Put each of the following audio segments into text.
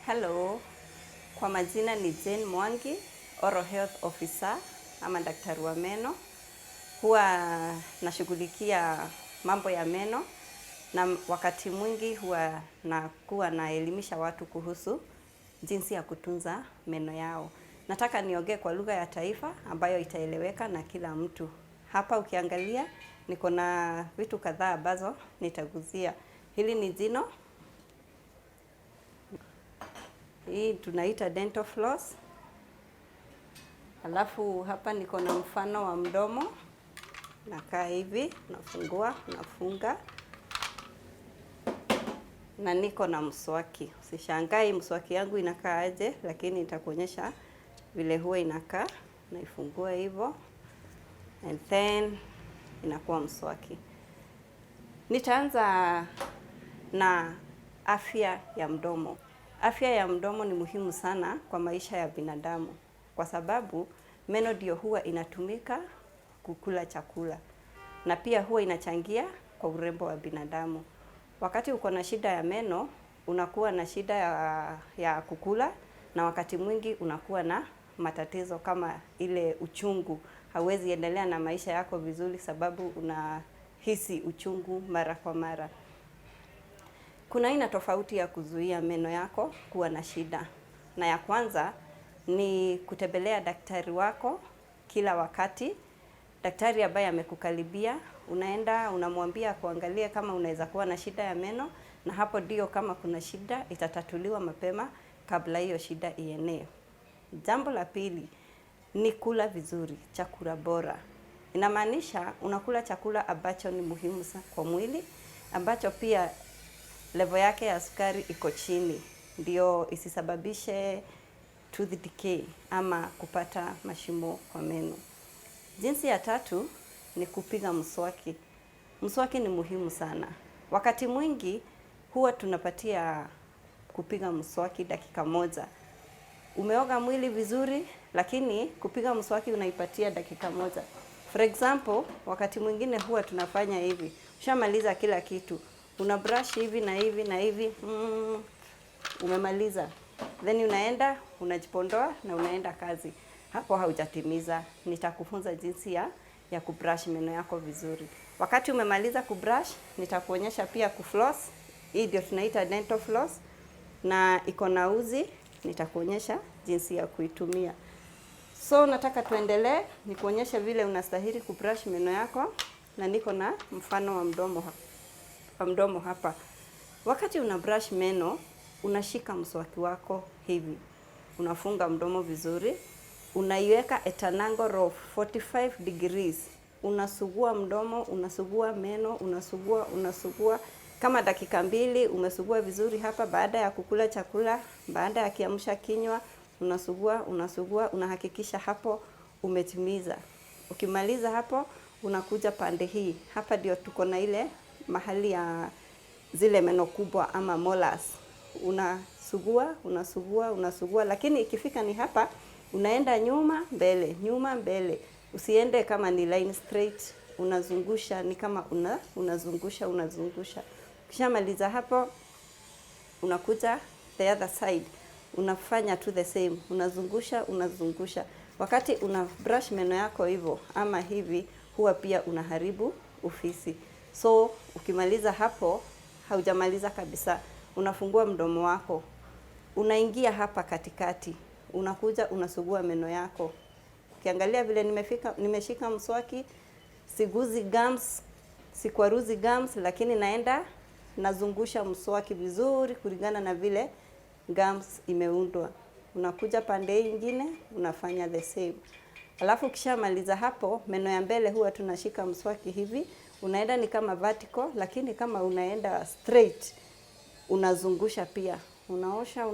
Hello, kwa majina ni Jane Mwangi, Oral Health Officer ama daktari wa meno. Huwa nashughulikia mambo ya meno na wakati mwingi huwa nakuwa naelimisha watu kuhusu jinsi ya kutunza meno yao. Nataka niongee kwa lugha ya taifa ambayo itaeleweka na kila mtu. Hapa ukiangalia niko na vitu kadhaa ambazo nitaguzia. Hili ni jino. Hii tunaita dental floss. Alafu hapa niko na mfano wa mdomo. Nakaa hivi, nafungua, nafunga. Na niko na mswaki. Usishangae mswaki yangu inakaa aje, lakini nitakuonyesha vile huwa inakaa. Naifungua hivyo. And then inakuwa mswaki. Nitaanza na afya ya mdomo. Afya ya mdomo ni muhimu sana kwa maisha ya binadamu. Kwa sababu meno ndio huwa inatumika kukula chakula. Na pia huwa inachangia kwa urembo wa binadamu. Wakati uko na shida ya meno, unakuwa na shida ya kukula. Na wakati mwingi unakuwa na matatizo kama ile uchungu. Hauwezi endelea na maisha yako vizuri sababu unahisi uchungu mara kwa mara. Kuna aina tofauti ya kuzuia meno yako kuwa na shida. Na ya kwanza ni kutembelea daktari wako kila wakati. Daktari ambaye amekukaribia, unaenda unamwambia kuangalia kama unaweza kuwa na shida ya meno, na hapo ndio kama kuna shida itatatuliwa mapema kabla hiyo shida ienee. Jambo la pili ni kula vizuri, chakula bora. Inamaanisha unakula chakula ambacho ni muhimu sana kwa mwili, ambacho pia level yake ya sukari iko chini, ndio isisababishe tooth decay ama kupata mashimo kwa meno. Jinsi ya tatu ni kupiga mswaki. Mswaki ni muhimu sana. Wakati mwingi huwa tunapatia kupiga mswaki dakika moja. Umeoga mwili vizuri, lakini kupiga mswaki unaipatia dakika moja. For example, wakati mwingine huwa tunafanya hivi. Ushamaliza kila kitu. Una brush hivi na hivi na hivi. Umemaliza. Then unaenda, unajipondoa na unaenda kazi. Hapo haujatimiza. Nitakufunza jinsi ya kubrush meno yako vizuri. Wakati umemaliza kubrush, nitakuonyesha pia kufloss. Hii ndio tunaita dental floss. Na iko na uzi, nitakuonyesha jinsi ya kuitumia. So nataka tuendelee, nikuonyesha vile unastahili kubrush meno yako, na niko na mfano wa mdomo hapa. Wakati una brush meno, unashika mswaki wako hivi. Unafunga mdomo vizuri. Unaiweka at an angle of 45 degrees. Unasugua mdomo, unasugua meno, unasugua. Kama dakika 2, umesugua vizuri hapa baada ya kukula chakula, baada ya kiamsha kinywa, unasugua, unahakikisha hapo umetimiza. Ukimaliza hapo, unakuja pande hii. Hapa ndio tuko na ile mahali ya zile meno kubwa ama molars. Unasugua, lakini ikifika ni hapa, unaenda nyuma, mbele. Usiende kama ni line straight, unazungusha, ni kama unazungusha. Kisha maliza hapo, unakuja the other side. Unafanya to the same, unazungusha. Wakati una brush meno yako hivyo ama hivi, huwa pia unaharibu ufizi. So, ukimaliza hapo, haujamaliza kabisa. Unafungua mdomo wako. Unaingia hapa katikati. Unakuja, unasugua meno yako. Ukiangalia vile nimeshika mswaki, siguzi gums, sikwaruzi gums, lakini naenda nazungusha mswaki vizuri kulingana na vile gums imeundwa. Unakuja pande nyingine, unafanya the same. Alafu ukishamaliza hapo, meno ya mbele huwa tunashika mswaki hivi. Unaenda ni kama vertical, lakini kama unaenda straight, unazungusha pia. Unaosha,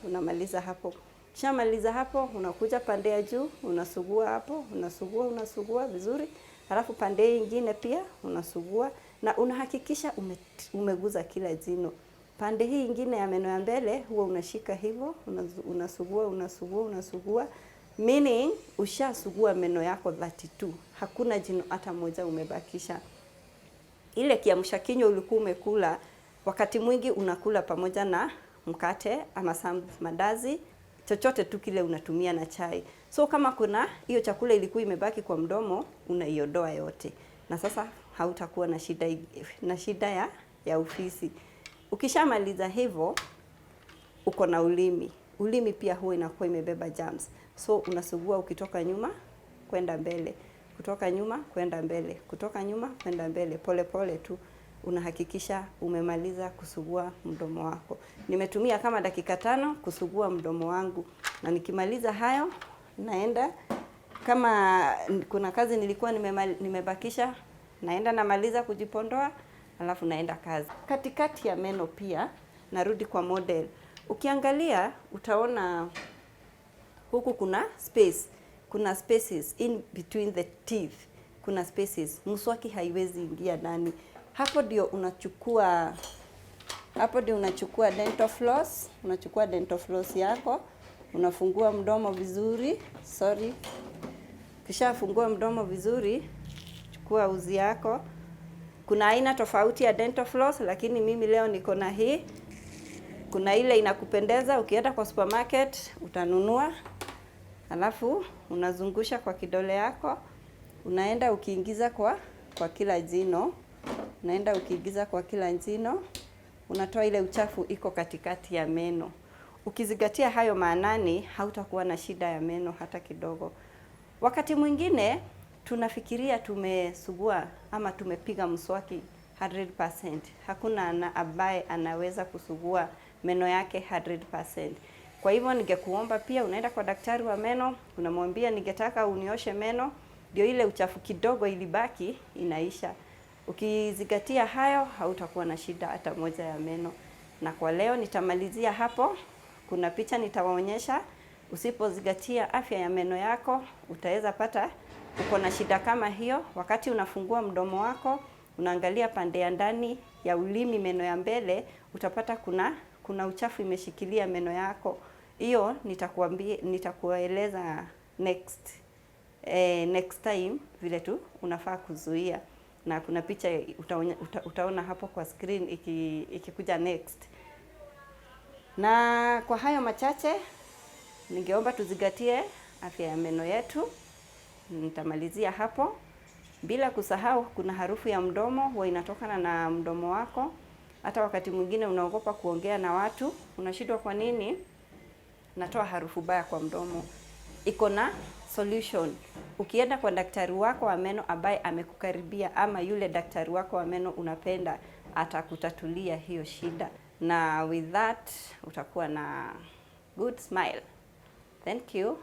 unamaliza hapo. Ukishamaliza hapo, unakuja pande ya juu, unasugua hapo, unasugua vizuri. Halafu pande nyingine pia unasugua na unahakikisha umeguza kila jino. Pande hii nyingine ya meno ya mbele huwa unashika hivyo, unasugua. Meaning ushasugua meno yako 32. Hakuna jino hata moja umebakisha. Ile kiamsha kinywa ulikuwa umekula, wakati mwingi unakula pamoja na mkate ama mandazi, chochote tu kile unatumia na chai. So kama kuna hiyo chakula ilikuwa imebaki kwa mdomo, unaiondoa yote. Na sasa hautakuwa na shida ya ufizi. Ukishamaliza hivyo, uko na ulimi. Ulimi pia huwa inakuwa imebeba germs. So unasugua ukitoka nyuma kwenda mbele, kutoka nyuma kwenda mbele, kutoka nyuma kwenda mbele, pole pole tu. Unahakikisha umemaliza kusugua mdomo wako. Nimetumia kama dakika 5 kusugua mdomo wangu, na nikimaliza hayo naenda, kama kuna kazi nilikuwa nimebakisha, naenda namaliza kujipondoa, alafu naenda kazi. Katikati ya meno pia narudi kwa model. Ukiangalia utaona huku kuna space, kuna spaces in between the teeth, kuna spaces. Mswaki haiwezi ingia ndani. Hapo ndio unachukua dental floss, unachukua dental floss yako, unafungua mdomo vizuri, kisha fungua mdomo vizuri, chukua uzi yako. Kuna aina tofauti ya dental floss, lakini mimi leo niko na hii. Kuna ile inakupendeza, ukienda kwa supermarket utanunua. Alafu unazungusha kwa kidole yako, unaenda ukiingiza kwa kila jino. Unaenda ukiingiza kwa kila jino, unatoa ile uchafu iko katikati ya meno. Ukizingatia hayo maanani, hautakuwa na shida ya meno hata kidogo. Wakati mwingine tunafikiria tumesugua ama tumepiga mswaki 100%. Hakuna ambaye anaweza kusugua meno yake 100%. Kwa hivyo ningekuomba pia unaenda kwa daktari wa meno, unamwambia ningetaka unioshe meno, ndio ile uchafu kidogo ilibaki inaisha. Ukizingatia hayo, hautakuwa na shida hata moja ya meno. Na kwa leo nitamalizia hapo. Kuna picha nitawaonyesha. Usipozingatia afya ya meno yako, utaweza pata uko na shida kama hiyo. Wakati unafungua mdomo wako, unaangalia pande ya ndani ya ulimi, meno ya mbele, utapata kuna uchafu imeshikilia meno yako. Hiyo nitakueleza next time vile tu unafaa kuzuia. Na kuna picha utaona hapo kwa screen ikikuja next. Na kwa hayo machache, ningeomba tuzingatie afya ya meno yetu. Nitamalizia hapo. Bila kusahau, kuna harufu ya mdomo huwa inatokana na mdomo wako. Hata wakati mwingine unaogopa kuongea na watu, unashindwa kwa nini? Natoa harufu baya kwa mdomo. Iko na solution. Ukienda kwa daktari wako wa meno ambaye amekukaribia, ama yule daktari wako wa meno unapenda, atakutatulia hiyo shida. Na with that utakuwa na good smile. Thank you.